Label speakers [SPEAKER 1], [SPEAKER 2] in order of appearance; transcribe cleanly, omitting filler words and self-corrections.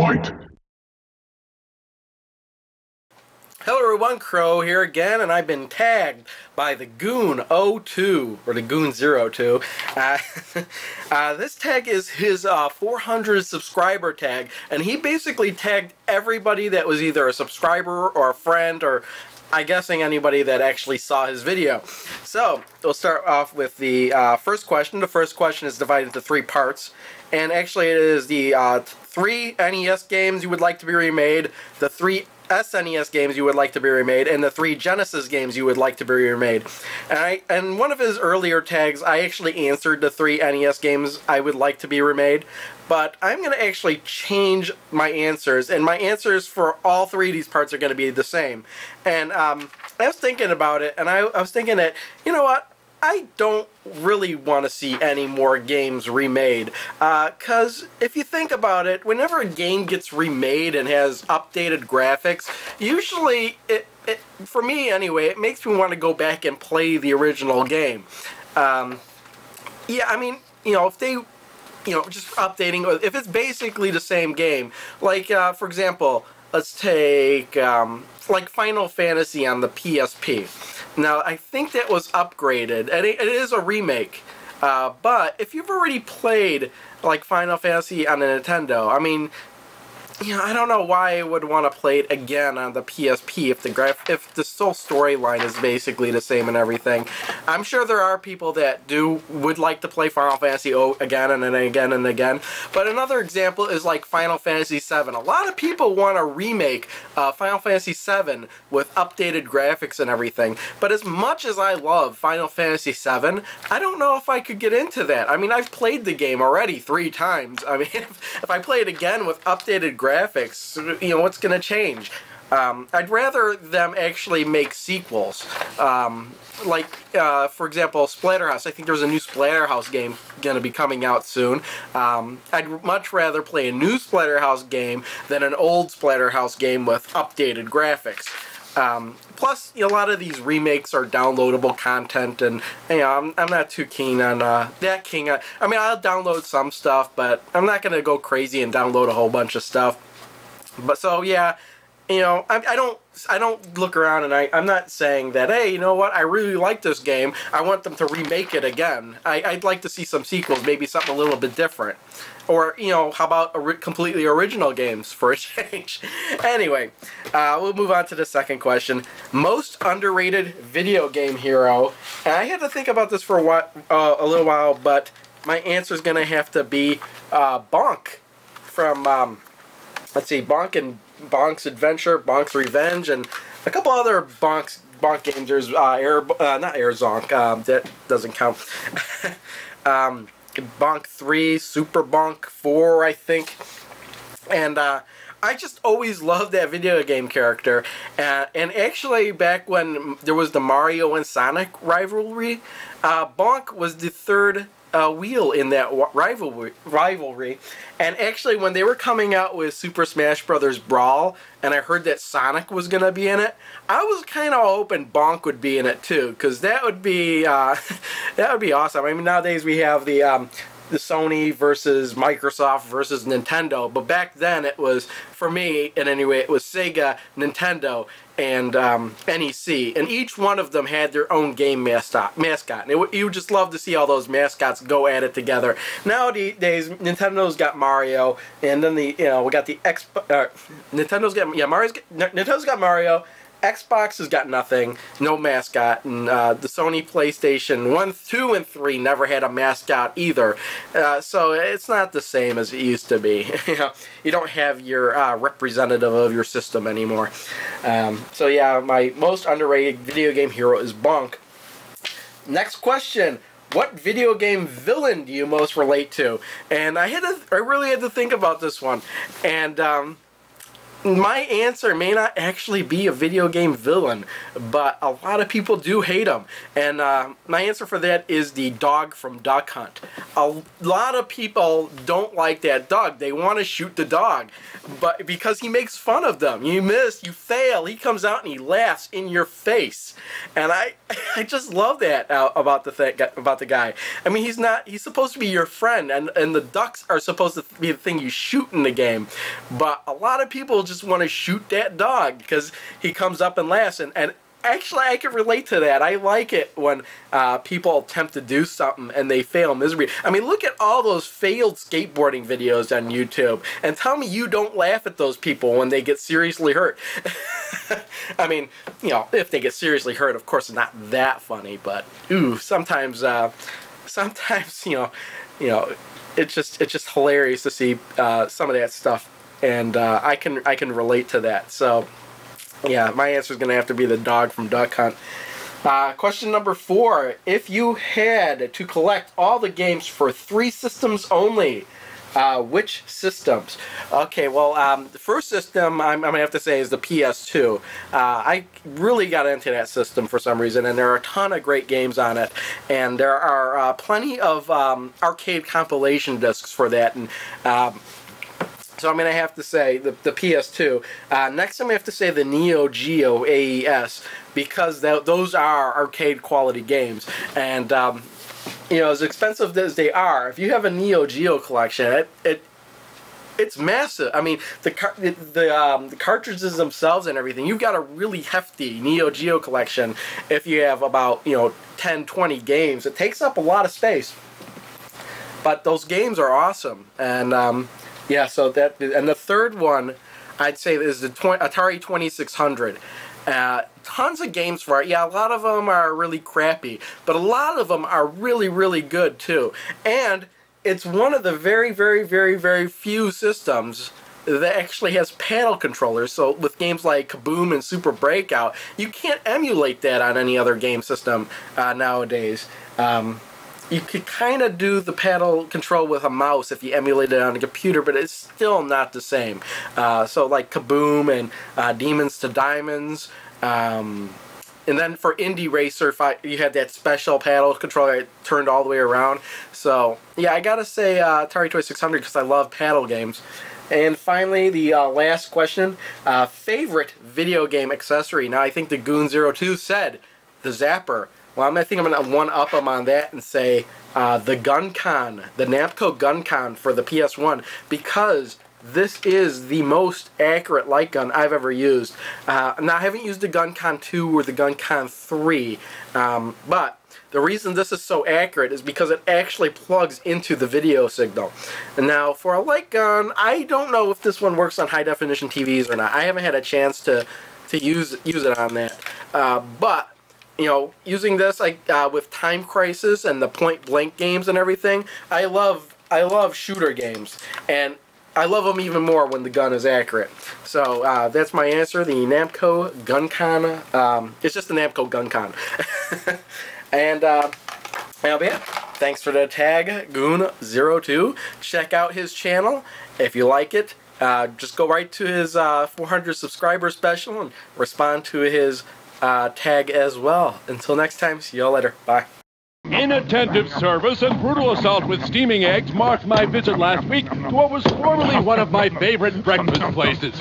[SPEAKER 1] Fight!
[SPEAKER 2] Hello everyone, Crow here again, and I've been tagged by the goon02, or the goon02. This tag is his 400 subscriber tag, and he basically tagged everybody that was either a subscriber or a friend, or I'm guessing anybody that actually saw his video. So, we'll start off with the first question. The first question is divided into 3 parts, and actually it is the 3 NES games you would like to be remade, the 3 SNES games you would like to be remade, and the 3 Genesis games you would like to be remade. And one of his earlier tags, I actually answered the 3 NES games I would like to be remade, but I'm going to actually change my answers, and my answers for all 3 of these parts are going to be the same. And I was thinking about it, and I was thinking that, you know what, I don't really want to see any more games remade, because if you think about it, whenever a game gets remade and has updated graphics, usually, for me anyway, it makes me want to go back and play the original game. Yeah, I mean, you know, if they, just updating, if it's basically the same game, like, for example, let's take, like Final Fantasy on the PSP. Now, I think that was upgraded, and it is a remake, but if you've already played, like, Final Fantasy on the Nintendo, I mean, I don't know why I would want to play it again on the PSP if the whole storyline is basically the same and everything. I'm sure there are people that would like to play Final Fantasy again and again and again. But another example is like Final Fantasy VII. A lot of people want to remake Final Fantasy VII with updated graphics and everything. But as much as I love Final Fantasy VII, I don't know if I could get into that. I mean, I've played the game already 3 times. I mean, if I play it again with updated graphics, what's going to change? I'd rather them actually make sequels. Like, for example, Splatterhouse. I think there's a new Splatterhouse game going to be coming out soon. I'd much rather play a new Splatterhouse game than an old Splatterhouse game with updated graphics. Plus, a lot of these remakes are downloadable content, and I'm not too keen on that. I mean, I'll download some stuff, but I'm not gonna go crazy and download a whole bunch of stuff. But so yeah, I don't look around, and I'm not saying that, hey, you know what, I really like this game, I want them to remake it again. I'd like to see some sequels, maybe something a little bit different. Or, how about completely original games for a change? Anyway, we'll move on to the second question. Most underrated video game hero. And I had to think about this for a little while, but my answer is going to have to be Bonk from, let's see, Bonk and Bonk's Adventure, Bonk's Revenge, and a couple other Bonk games. There's not Air Zonk, that doesn't count. Bonk 3, Super Bonk 4, I think. And I just always loved that video game character. And actually, back when there was the Mario and Sonic rivalry, Bonk was the 3rd wheel in that rivalry. And actually, when they were coming out with Super Smash Bros. Brawl, and I heard that Sonic was going to be in it, I was kind of hoping Bonk would be in it too, because that would be awesome. I mean, nowadays we have the Sony versus Microsoft versus Nintendo, but back then it was, for me, and anyway, it was Sega, Nintendo, and NEC, and each one of them had their own game mascot. And you would just love to see all those mascots go at it together. Nowadays, Nintendo's got Mario, and then we got the Nintendo's got Mario. Xbox has got nothing, no mascot, and the Sony PlayStation 1, 2, and 3 never had a mascot either. So it's not the same as it used to be. You don't have your representative of your system anymore. So yeah, my most underrated video game hero is Bonk. Next question. What video game villain do you most relate to? And I really had to think about this one. And my answer may not actually be a video game villain, but a lot of people do hate him. And my answer for that is the dog from Duck Hunt. A lot of people don't like that dog. They want to shoot the dog, but because he makes fun of them. You miss, you fail, he comes out and he laughs in your face. And I just love that about the guy. I mean, he's supposed to be your friend, and the ducks are supposed to be the thing you shoot in the game. But a lot of people just want to shoot that dog because he comes up and laughs, and actually I can relate to that. I like it when people attempt to do something and they fail miserably. I mean, look at all those failed skateboarding videos on YouTube and tell me you don't laugh at those people when they get seriously hurt. I mean, you know, if they get seriously hurt, of course it's not that funny, but ooh, sometimes you know, it's just hilarious to see some of that stuff. And I can relate to that. So, yeah, my answer is going to have to be the dog from Duck Hunt. Question number 4. If you had to collect all the games for 3 systems only, which systems? Okay, well, the first system I'm going to have to say is the PS2. I really got into that system for some reason, and there are a ton of great games on it. And there are plenty of arcade compilation discs for that. And so I'm going to have to say the PS2. Next I'm going to have to say the Neo Geo AES, because those are arcade quality games. And, you know, as expensive as they are, if you have a Neo Geo collection, it's massive. I mean, the cartridges themselves and everything, you've got a really hefty Neo Geo collection if you have about, you know, 10, 20 games. It takes up a lot of space. But those games are awesome. And, yeah, so that, and the third one I'd say is the Atari 2600. Tons of games for it. Yeah, a lot of them are really crappy, but a lot of them are really, really good too. And it's one of the very, very, very, very few systems that actually has paddle controllers. So with games like Kaboom and Super Breakout, you can't emulate that on any other game system nowadays. You could kind of do the paddle control with a mouse if you emulate it on a computer, but it's still not the same. So like Kaboom and Demons to Diamonds, and then for Indie Racer, you had that special paddle controller that turned all the way around. So yeah, I gotta say Atari 2600 because I love paddle games. And finally, the last question, favorite video game accessory. Now I think the goon02 said the Zapper. Well, I think I'm going to one-up them on that and say the GunCon, the Namco GunCon for the PS1, because this is the most accurate light gun I've ever used. Now, I haven't used the GunCon 2 or the GunCon 3, but the reason this is so accurate is because it actually plugs into the video signal. And now, for a light gun, I don't know if this one works on high-definition TVs or not. I haven't had a chance to use it on that, but you know, using this like with Time Crisis and the Point Blank games and everything, I love shooter games, and I love them even more when the gun is accurate. So that's my answer, the Namco GunCon. It's just the Namco GunCon. And that'll be it. Thanks for the tag, goon02. Check out his channel if you like it. Just go right to his 400 subscriber special and respond to his tag as well. Until next time, see y'all later. Bye.
[SPEAKER 1] Inattentive service and brutal assault with steaming eggs marked my visit last week to what was formerly one of my favorite breakfast places.